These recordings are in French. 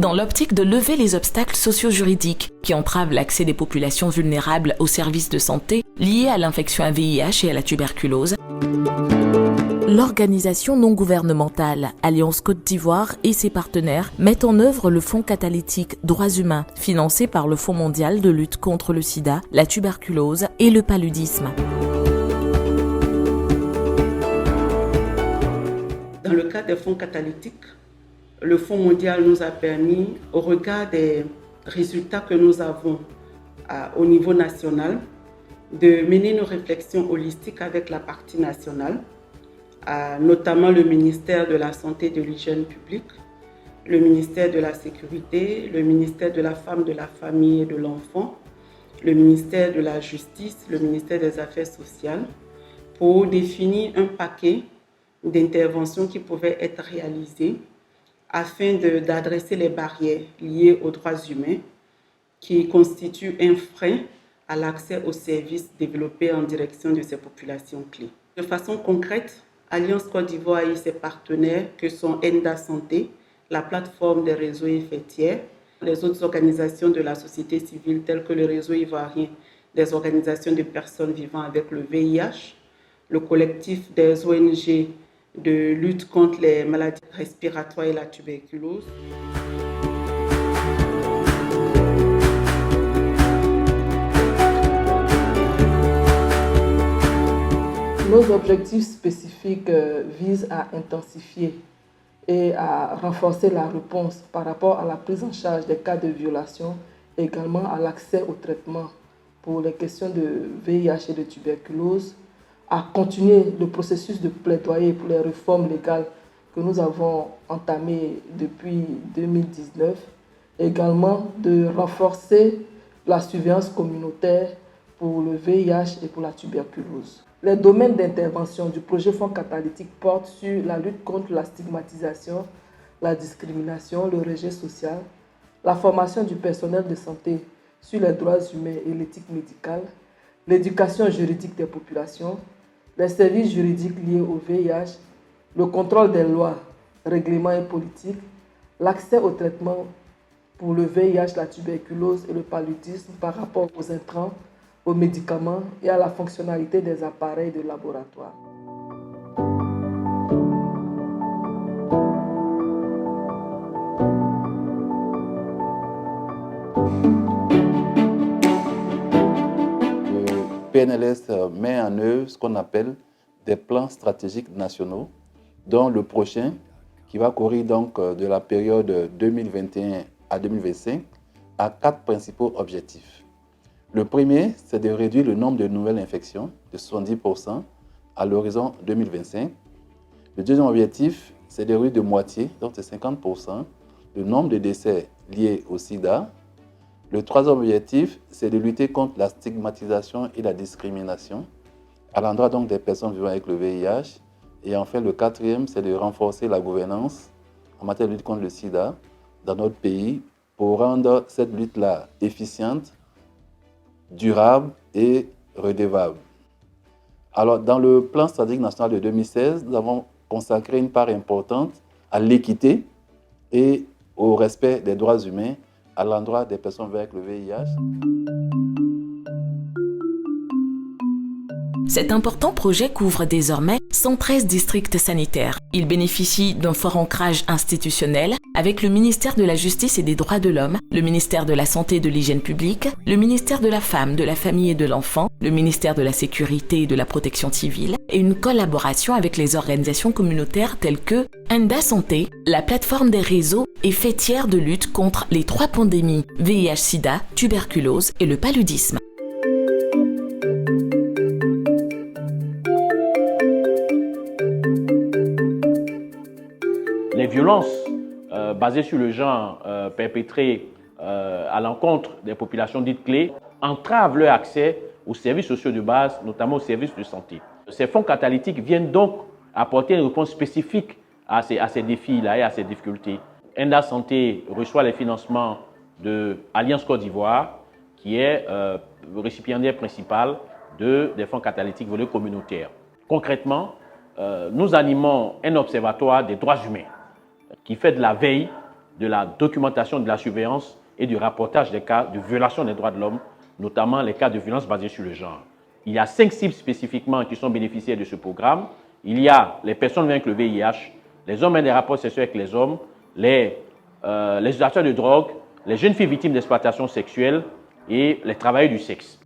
dans l'optique de lever les obstacles socio-juridiques qui entravent l'accès des populations vulnérables aux services de santé liés à l'infection à VIH et à la tuberculose. L'organisation non gouvernementale Alliance Côte d'Ivoire et ses partenaires mettent en œuvre le Fonds catalytique Droits humains, financé par le Fonds mondial de lutte contre le sida, la tuberculose et le paludisme. Dans le cas des fonds catalytiques, le Fonds mondial nous a permis, au regard des résultats que nous avons au niveau national, de mener nos réflexions holistiques avec la partie nationale, notamment le ministère de la Santé et de l'Hygiène publique, le ministère de la Sécurité, le ministère de la Femme, de la Famille et de l'Enfant, le ministère de la Justice, le ministère des Affaires sociales, pour définir un paquet d'interventions qui pouvaient être réalisées afin d'adresser les barrières liées aux droits humains qui constituent un frein à l'accès aux services développés en direction de ces populations clés. De façon concrète, Alliance Côte d'Ivoire et ses partenaires que sont ENDA Santé, la plateforme des réseaux effets tiers, les autres organisations de la société civile telles que le réseau ivoirien des organisations de personnes vivant avec le VIH, le collectif des ONG de lutte contre les maladies respiratoires et la tuberculose. Nos objectifs spécifiques visent à intensifier et à renforcer la réponse par rapport à la prise en charge des cas de violation, et également à l'accès au traitement pour les questions de VIH et de tuberculose, à continuer le processus de plaidoyer pour les réformes légales que nous avons entamées depuis 2019, également de renforcer la surveillance communautaire pour le VIH et pour la tuberculose. Les domaines d'intervention du projet Fonds catalytique portent sur la lutte contre la stigmatisation, la discrimination, le rejet social, la formation du personnel de santé sur les droits humains et l'éthique médicale, l'éducation juridique des populations, les services juridiques liés au VIH, le contrôle des lois, règlements et politiques, l'accès au traitement pour le VIH, la tuberculose et le paludisme par rapport aux intrants, aux médicaments et à la fonctionnalité des appareils de laboratoire. PNLS met en œuvre ce qu'on appelle des plans stratégiques nationaux, dont le prochain, qui va courir donc de la période 2021 à 2025, a 4 principaux objectifs. Le premier, c'est de réduire le nombre de nouvelles infections de 70% à l'horizon 2025. Le deuxième objectif, c'est de réduire de moitié, donc de 50%, le nombre de décès liés au sida. Le troisième objectif, c'est de lutter contre la stigmatisation et la discrimination à l'endroit donc des personnes vivant avec le VIH. Et enfin, le quatrième, c'est de renforcer la gouvernance en matière de lutte contre le sida dans notre pays pour rendre cette lutte-là efficiente, durable et redevable. Alors, dans le plan stratégique national de 2016, nous avons consacré une part importante à l'équité et au respect des droits humains à l'endroit des personnes avec le VIH. Cet important projet couvre désormais 113 districts sanitaires. Il bénéficie d'un fort ancrage institutionnel avec le ministère de la Justice et des Droits de l'Homme, le ministère de la Santé et de l'Hygiène publique, le ministère de la Femme, de la Famille et de l'Enfant, le ministère de la Sécurité et de la Protection civile et une collaboration avec les organisations communautaires telles que ENDA Santé, la plateforme des réseaux et fait tiers de lutte contre les 3 pandémies VIH-Sida, tuberculose et le paludisme. Les violences basées sur le genre perpétrées à l'encontre des populations dites clés entravent leur accès aux services sociaux de base, notamment aux services de santé. Ces fonds catalytiques viennent donc apporter une réponse spécifique à ces défis-là et à ces difficultés. ENDA Santé reçoit les financements de Alliance Côte d'Ivoire, qui est le récipiendaire principal des fonds catalytiques volets communautaires. Concrètement, nous animons un observatoire des droits humains qui fait de la veille de la documentation, de la surveillance et du rapportage des cas de violation des droits de l'homme, notamment les cas de violence basée sur le genre. Il y a 5 cibles spécifiquement qui sont bénéficiaires de ce programme. Il y a les personnes vivant avec le VIH, les hommes ayant des rapports sexuels avec les hommes, les utilisateurs de drogue, les jeunes filles victimes d'exploitation sexuelle et les travailleurs du sexe.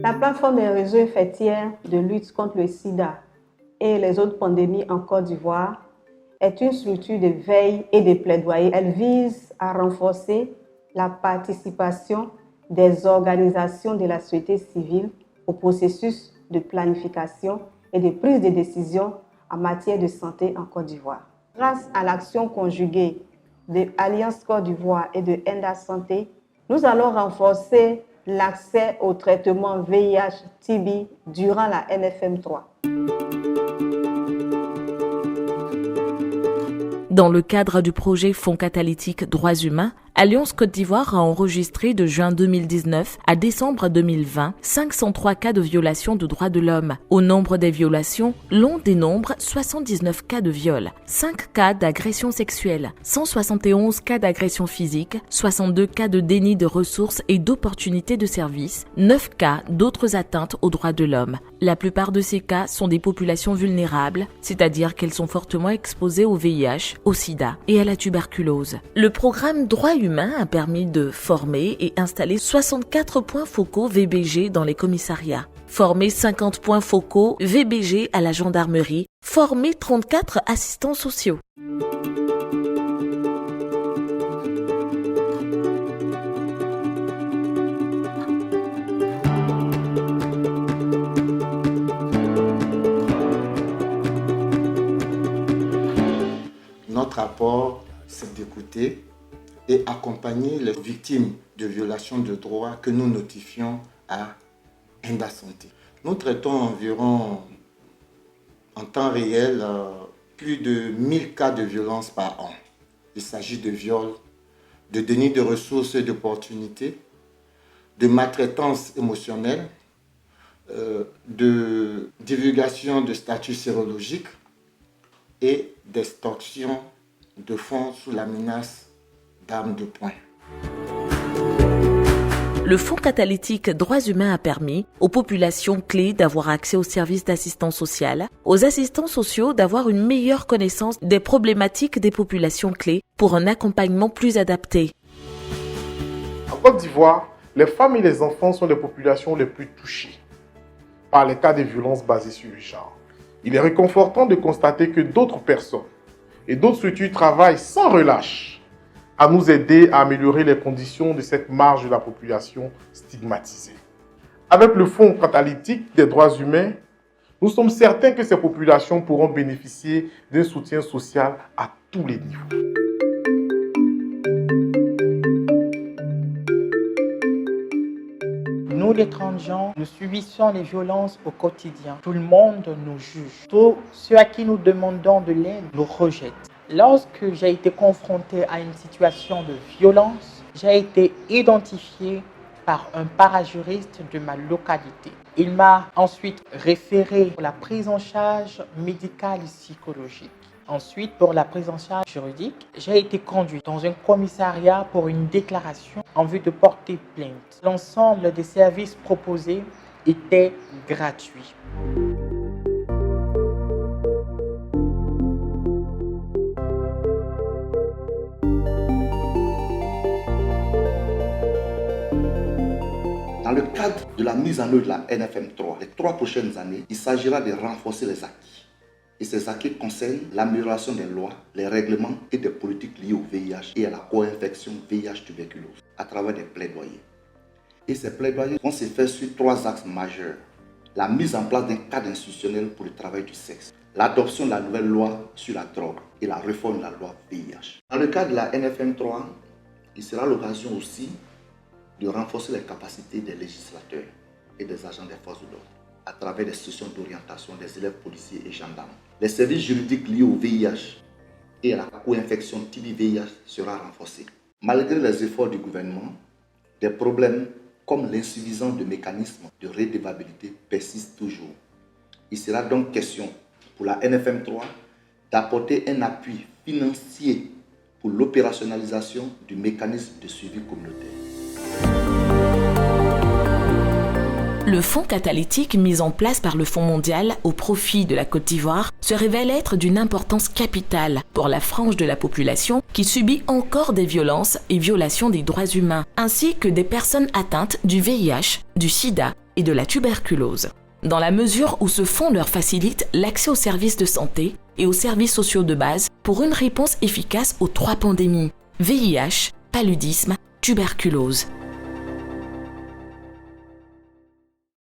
La plateforme des réseaux effectifs de lutte contre le sida et les autres pandémies en Côte d'Ivoire est une structure de veille et de plaidoyer. Elle vise à renforcer la participation des organisations de la société civile au processus de planification et de prise de décision en matière de santé en Côte d'Ivoire. Grâce à l'action conjuguée de Alliance Côte d'Ivoire et de ENDA Santé, nous allons renforcer l'accès au traitement VIH-TB durant la NFM3. Dans le cadre du projet Fonds catalytique droits humains, Alliance Côte d'Ivoire a enregistré de juin 2019 à décembre 2020 503 cas de violation de droits de l'homme. Au nombre des violations, l'on dénombre 79 cas de viol, 5 cas d'agression sexuelle, 171 cas d'agression physique, 62 cas de déni de ressources et d'opportunités de services, 9 cas d'autres atteintes aux droits de l'homme. La plupart de ces cas sont des populations vulnérables, c'est-à-dire qu'elles sont fortement exposées au VIH, au sida et à la tuberculose. Le programme Droits humains a permis de former et installer 64 points focaux VBG dans les commissariats, former 50 points focaux VBG à la gendarmerie, former 34 assistants sociaux. Notre apport, c'est d'écouter et accompagner les victimes de violations de droits que nous notifions à ENDA Santé. Nous traitons environ, en temps réel, plus de 1000 cas de violence par an. Il s'agit de viols, de déni de ressources et d'opportunités, de maltraitance émotionnelle, de divulgation de statuts sérologiques et d'extorsion de fonds sous la menace d'armes de poing. Le Fonds catalytique droits humains a permis aux populations clés d'avoir accès aux services d'assistance sociale, aux assistants sociaux d'avoir une meilleure connaissance des problématiques des populations clés pour un accompagnement plus adapté. En Côte d'Ivoire, les femmes et les enfants sont les populations les plus touchées par les cas de violences basées sur le genre. Il est réconfortant de constater que d'autres personnes et d'autres structures travaillent sans relâche à nous aider à améliorer les conditions de cette marge de la population stigmatisée. Avec le Fonds catalytique des droits humains, nous sommes certains que ces populations pourront bénéficier d'un soutien social à tous les niveaux. Nous, les transgenres, nous subissons les violences au quotidien. Tout le monde nous juge. Tous ceux à qui nous demandons de l'aide nous rejettent. Lorsque j'ai été confrontée à une situation de violence, j'ai été identifiée par un parajuriste de ma localité. Il m'a ensuite référé pour la prise en charge médicale et psychologique. Ensuite, pour la prise en charge juridique, j'ai été conduite dans un commissariat pour une déclaration en vue de porter plainte. L'ensemble des services proposés étaient gratuits. Dans le cadre de la mise en œuvre de la NFM3, les 3 prochaines années, il s'agira de renforcer les acquis. Et ces acquis concernent l'amélioration des lois, les règlements et des politiques liées au VIH et à la co-infection VIH-tuberculose à travers des plaidoyers. Et ces plaidoyers vont se faire sur 3 axes majeurs. La mise en place d'un cadre institutionnel pour le travail du sexe, l'adoption de la nouvelle loi sur la drogue et la réforme de la loi VIH. Dans le cadre de la NFM3, il sera l'occasion aussi de renforcer les capacités des législateurs et des agents des forces de l'ordre à travers des sessions d'orientation des élèves policiers et gendarmes. Les services juridiques liés au VIH et à la co-infection TB-VIH sera renforcés. Malgré les efforts du gouvernement, des problèmes comme l'insuffisance de mécanismes de redevabilité persiste toujours. Il sera donc question pour la NFM 3 d'apporter un appui financier pour l'opérationnalisation du mécanisme de suivi communautaire. Le fonds catalytique mis en place par le Fonds mondial au profit de la Côte d'Ivoire se révèle être d'une importance capitale pour la frange de la population qui subit encore des violences et violations des droits humains, ainsi que des personnes atteintes du VIH, du sida et de la tuberculose. Dans la mesure où ce fonds leur facilite l'accès aux services de santé et aux services sociaux de base pour une réponse efficace aux 3 pandémies, VIH, paludisme, tuberculose.